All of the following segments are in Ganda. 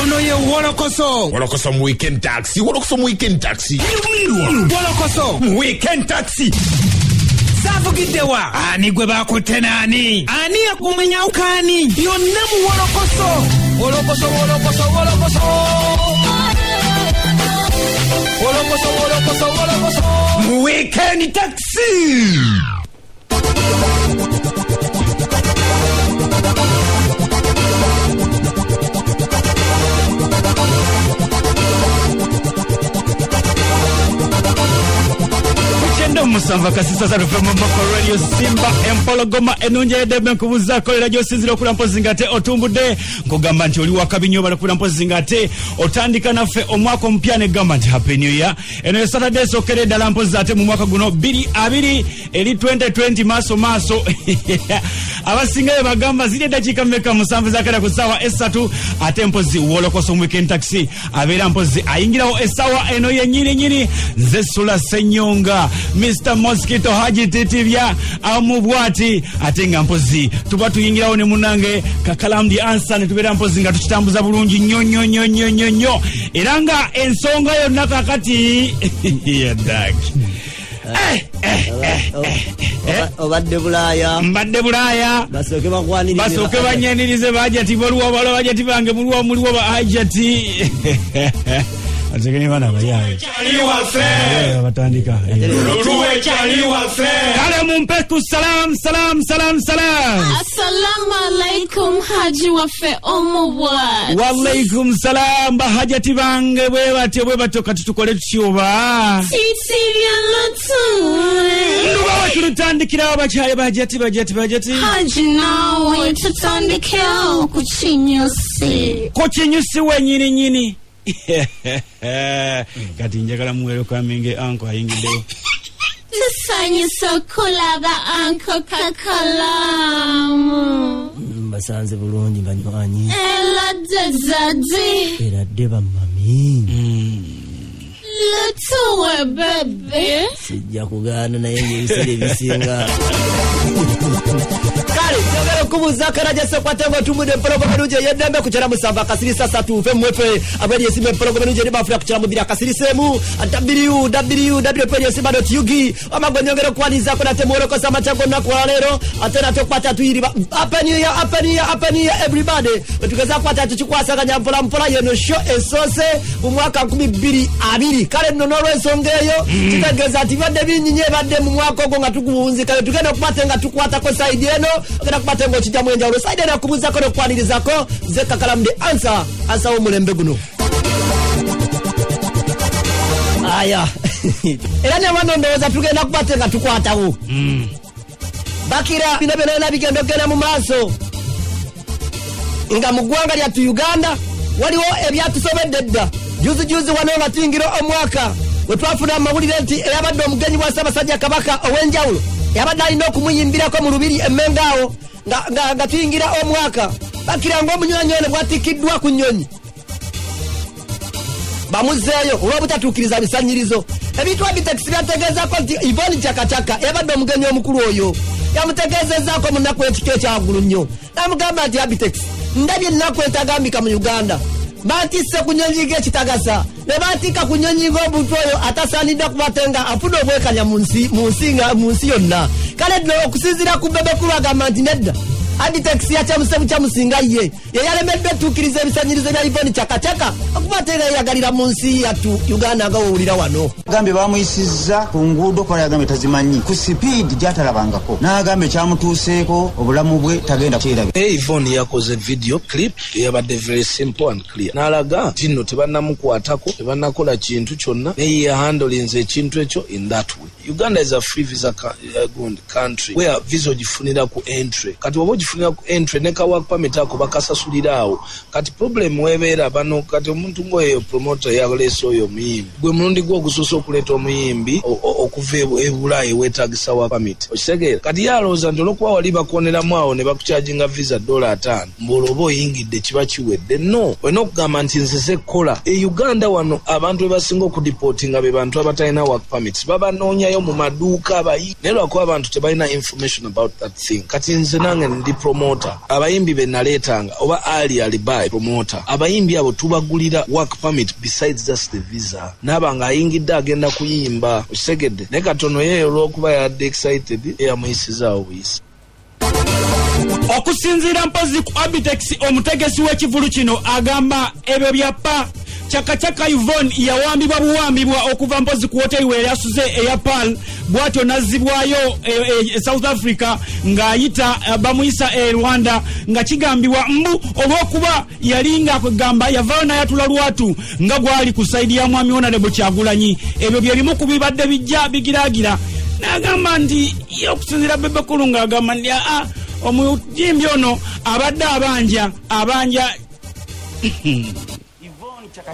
ono ye Wolokoso. Wolokoso mu weekend taxi. Wolokoso mu weekend taxi. Wolokoso mu weekend taxi. Savugidewa. Ani gwe bakutte nani? Ani yakumenya ukani? Yonna mu Wolokoso. Wolokoso. Wolokoso. Mu weekend taxi. Musamba kasisa za from Radio Simba Empologoma enunje debe kubuza ko radio sinziro kula mpozi ngate otumbude ngogamba nti oli wakabinyo bala kula mpozi ngate otandika nafe omwako mpyane gamba nti happy new year eno Saturday sokere dala mpozi ate mu mwaka guno 22 eli 2020 maso abasinga bagamba zile dakika mmeka musanvu zakala kusawa S3 ate mpozi Wolokoso weekend taxi abera mpozi ayingirawo esawa eno yenyini nzesula senyonga Mr. Mosquito Haji Titibya amubwati atenga mpozi tuba tuyingirawo ne munange kakalamdi answer ne tubera mpozi nga tukitambuza bulungi nnyo eranga ensonga yonna kakati yadak obadde bulaya mbadde bulaya basoke banyanirize bajati boluwa balo bajati bange muliwo ba hajati Azekeni bana bayaye. Chali wafe. Batandika. Ruwe chali wafe. Kale mumpeku salam. Assalamu alaikum haji wafe omubwati. Wa alaikum salam bahajati bange bwe bato katutukole tuchiyoba. Titi byalotu. Nduwa tulutandikira abachale bahajati. Haji nawe tutandikira kuchinyusi wenyini. Kati njagala muwero kaminge anko ayingide tusanyi sokulaba anko kakalamu basanze bulungi banywanyi eladde bamami lutuwe bebe sijja kugaana naye ng'ebisere bisinga kale njagala kubuuza karaja sekwatengo tumude empologoma nungi eyeddembe kukyala musamba kasirisa 3 tuve mwefe abali esimba empologoma nungi ebafuna kukyala mubiri akasirisemu www.esimba.ug amago nyongera okwanizaako nate muwolokosa amakya gonna kwaleero ate nate okukwata tuyiriba happy new year everybody wetugeza kukwata tukikwasaganya mpola yeno show esoose mu mwaka 2020 kale nno n'olwensonga eyo kitegeeza nti badde binyinyi ebadde mu mwaka ogwo nga tuguwunzika tugenda okukwata nga tukwatako side eno ogenda kukwata nga okijjamu enjawulo side eno okubuuzako n'okukwanirizaako ze kakalamu the answer w'omulembe guno aya era ne bano ndowooza tugenda kukwata nga tukwatawo bakira bino byonna bigenda okugenda mu maaso nga mu ggwanga lyattu Uganda waliwo ebyatusobedde dda juzi wano nga tuyingira omwaka wetwafuna amawulire nti eyabadde omugenyi wa Ssaabasajja Kabaka ow'enjawulo yabadde alina okumuyimbirako mu lubiri emmengaawo nga tuyingira omwaka bakira ng'omunyonyone bwatikiddwa ku nnyonyi bamuzzeeyo olw'obutatuukiriza bisanyirizo ebintu Abitex byategeezaako nti Yvonne Chakachaka yabadde omugenyi omukulu oyo yamutegeezezaako mu nnaku ekiko ekyagulu nnyo namugamba nti Abitex ndabye ennaku etagambika mu Uganda batisse ku nnyonyi ng'ekitagasa ne batika ku nnyonyi ng'omuntu oyo atasaanidde kubatenga afuna obwekanya mu nsi yonna kale nno okusinziira ku Bebekulu agamba nti nedda Abitex yakyamusinga ye yalemeddwa ettuukiriza ebisanyirizo bya Yvonne Chakachaka okubatenga yeyagalira mu nsi yattu Uganda nga wowulira wano agambye bamuyisizza ku nguudo kola yagambye tazimanyi ku sipiidi gyatalabangako n'agambye kyamutuuseeko obulamu bwe tagenda kukyerabira. Yvonne yakoze video clip eyabadde very simple and clear n'alaga nti nno tebannamukwatako tebannakola kintu kyonna naye yahandolinze ekintu ekyo in that way. Uganda is a free visa country where visa ogifunira ku entry kati waba ogifunira ku entry ne ka work permit ako bakasasuliraawo kati problem webeera bano kati omuntu ng'oyo promoter yaleese oyo omuyimbi gwe mulundi gwe ogusoose okuleeta omuyimbi okuva ebulaayi weetaagisa work permit okitegeera kati yalowooza nti olwokuba wali bakoneramu awo ne bakukyajinga visa $5 mbw'olwoba oyingidde kiba kiwedde no olina okugamba nti nze sekkola Uganda wano abantu be basinga okudipotinga be bantu abatalina work permits babanoonyayo mu maduuka abayi naye lwakuba abantu tebalina information about that thing kati nze nange ndi promoter abayimbi be naletanga oba Ali Alibai promoter abayimbi abo tubagulira work permit besides just the visa nabanga ayingidde agenda kuyimba usegedde ne katono yeyo olwokuba yadde excited eyamuyisizaawo buyisi. Okusinziira mpozi ku Abitex omutegesi w'ekivulu kino agamba ebyo byapa Chakachaka Yvonne yawambibwa buwambibwa okuva mpozi ku hoteli we yasuze eya Pearl bwatyo nazibwayo South Africa ng'ayita bamuyisa Rwanda nga kigambiwa mbu olw'okuba yalinga kugamba yavaayo n'ayatula lwatu nga gwali ku saidi ya mwami Honorable Kyagulanyi ebyo bye bimu ku bibadde bijja bigiraagira n'agamba nti okusinziira Bebe Cool ng'agamba nti omuyimbi ono abadde abanja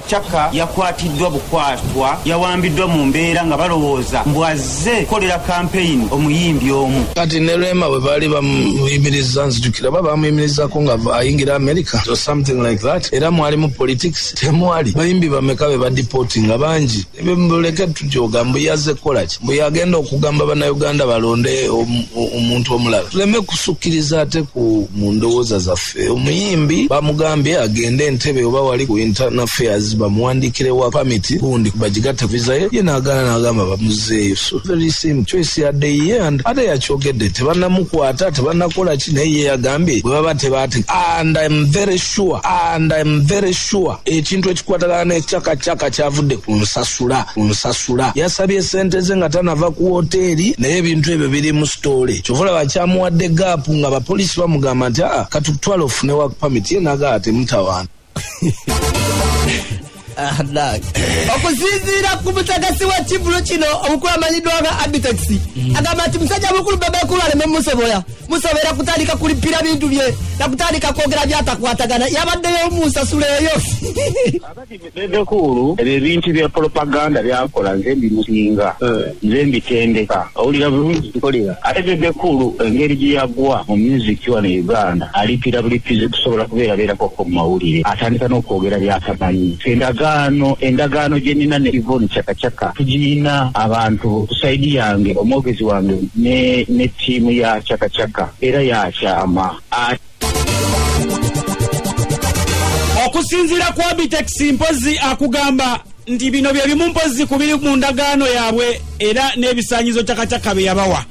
Chaka yakwatiddwa bukwatwa yawambiddwa mu mbeera nga balowooza mbwazze kolera campaign omuyimbi omu kati ne Rema bwe baali bamuyimiriza nzijukira bamuyimirizako nga ayingira America or something like that era mwalimu politics temwali bayimbi bameka be badiportinga bangi ebyo mbuleke tujoga mbu yazze kolaki mbu yagenda okugamba bannayuganda balonde omuntu omulala tuleme kusukkiriza ate ku mu ndowooza zaffe omuyimbi bamugambye agende Entebbe oba wali ku internal affairs bamuwandikire wa permit kundi kubajigata visa ye n'agamba bamuzeeyo so very simple choice ya day ye and ate yakyogedde tebannamukwata tebannakola ki naye ye yagambye bwe baba tebati and I'm very sure ekintu ekikwatagana n'ekyakacaka kyavudde ku nsasula yasabye sente ze nga tanava ku hoteri naye ebintu ebyo biri mu story kyovula bakyamuwadde gaapu nga bapolisi bamugamba nti katutwala ofune wa permit ye n'agamba temutawaana. Okusinziira ku mutegesi w'ekivulu kino omukulu amanyiddwa nga Abitex agamba nti musajja mukulu Bebe Cool aleme musobera kutandika kulipira bintu bye nakutandika kwogera byatakwatagana yabaddeyo musasula eyo. Bebe Cool ebyo ebintu bya propaganda byakola nze mbimusinga nze mbitendeka owulira bulungi tukolera ate Bebe Cool engeri gye yagwa mu music wano e Uganda alipira bulipizi kusobola kubeerabeerako mu mawulire atandika n'okwogera byatamanyi endagaano gye nina ne Yvonne Chakachaka tugirina abantu kusaidi yange omwogezi wange ne ttiimu ya Chakachaka era yakyama. Okusinziira ku Abitex mpozi akugamba nti bino bye bimu mpozi ku biri mu ndagaano yaabwe era n'ebisaanyizo Chakachaka bye yabawa.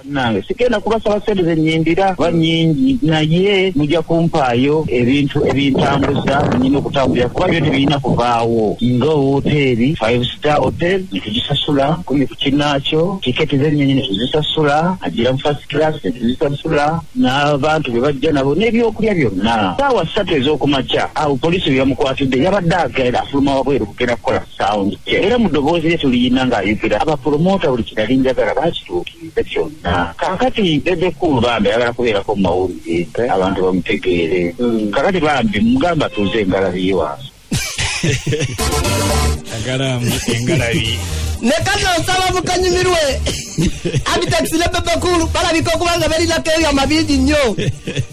Nange sikenda kubasaba sente zenyimbira banyingi naye mujja kumpaayo ebintu ebintambuza nyina okutambulira kuba byo tebirina kuvaawo nga hoteri 5-star hotel nituzisasula kumi ku kinakyo tiketi zennyinyi nituzisasula agira mu first class nituzisasula n'abantu be bajja nabo n'ebyokulya byonna saawa 3 ez'okumakya awo polisi bwe yamukwatidde yabadde agenda afuluma wabweru kugenda kukola sound era mu ddoboozi lye tuliyina ng'ayogera abapromota buli kinali njagala bakituukiriza kyonna. Kakati Bebe Cool bambi ayagala kubeerako mu mawulire abantu bamutegeere kakati bambi mugamba tuze engalabi wansi engalabi nekati nsaba mukanyumirwe Abitex ne Bebe Cool balabika okubanga beerinako ebyama bingi nnyo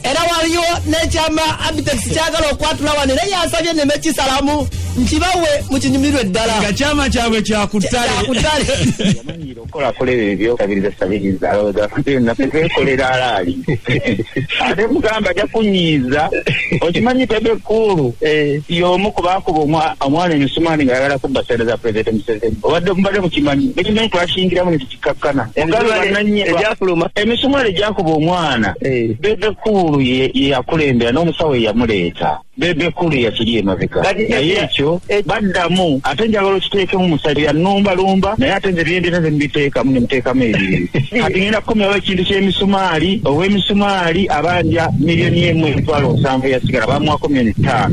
era waliyo n'ekyama Abitex kyagala okwatula wano era yasabye neme kisalamu nkibawe mukinyumirwe ddala nga kyama kyabwe kyakutale okolakola ebyo sabiriza napekolera alaali ate mugamba ajja kunyiiza okimanyi Bebe Cool y'omu ku baakuba omwana emisumaani nga yagala kubba sente za Pulezidenti Museveni obadde mubadde mukimanyi ekimanyi twakingiramu netukikakkana emisumaali gyakuba omwana Bebe Cool yakulembera n'omusawo yamuleeta Bebe Cool yakiri emabega naye ekyo baddamu ate njagala okiteekemu musajja yanumbalumba naye ate nze byendina ze mbiteekamu nemuteekamu ebiri kati ngenda kukomyawo ekintu ky'emisumaali ow'emisumaali abanja $1,700,000 yasigala bamuwako $5,000,000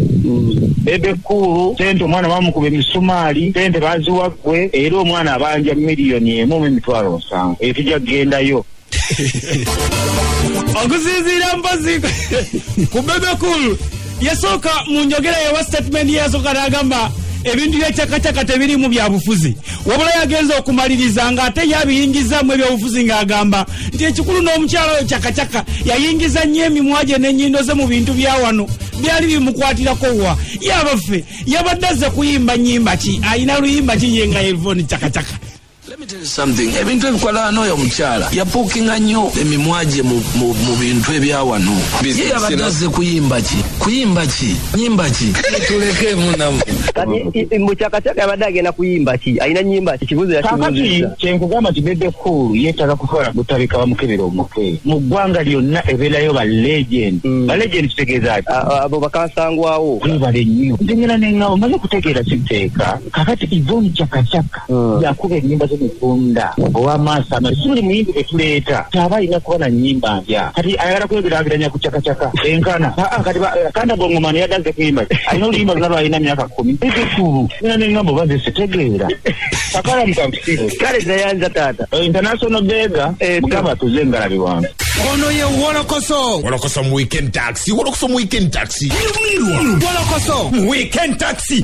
Bebe Cool sente omwana bamukuba emisumaali sente baziwaggwe era omwana abanja $1,700,000 eyo tujja kugendayo. Okusinziira mpozi ku Bebe Cool yasooka mu njogera yewa statement yasooka n'agamba ebintu bya Chakachaka tebirimu bya bufuzi wabula yagenza okumaliriza nga ate yabiyingizamu ebyobufuzi ng'agamba nti ekikulu n'omukyalo oyo Chakachaka yayingiza nnyo emimwa gye n'ennyindo ze mu bintu bya wano byali bimukwatirako wa yabaffe yabadde azze kuyimba nnyimba ki ayina luyimba ki ye nga Yvonne Chakachaka. something ebintu ebikwala n'oyo mukyala yapuukinga nnyo emimwa gye mu bintu ebyawano ye yabadde azze kuyimba ki tulekemu namu kati mu kyakacaka yabadde agenda kuyimba ki alina nyimba ki kibuzo kakati kyenkugamba nti bebe cool yeetaaga kukola butabika bamukebera omutwe mu ggwanga lyonna ebeerayo balegend kitegeeza ki abo bakansangwawo webale nnyo ntegera neŋŋawo maze kutegeera kiteeka kakati ivoni cyakacaka yakuba ennyimba z'emifunda ow'amaaso si buli muyimbi tetuleeta aba alina kuba na nnyimba mpya kati ayagala kwegeraageranya ku cyakacaka enkana kati kanda bongomani yaddaze kuyimba alina oluyimba luna lwalina myaka 10 ebikulu nera neŋŋambo baze sitegeera akala mukakusibo kale zayanza taata international bega mugamba tuze ngalabi wange ono ye wolokoso mu weekend taxi Wolokoso mu weekend taxi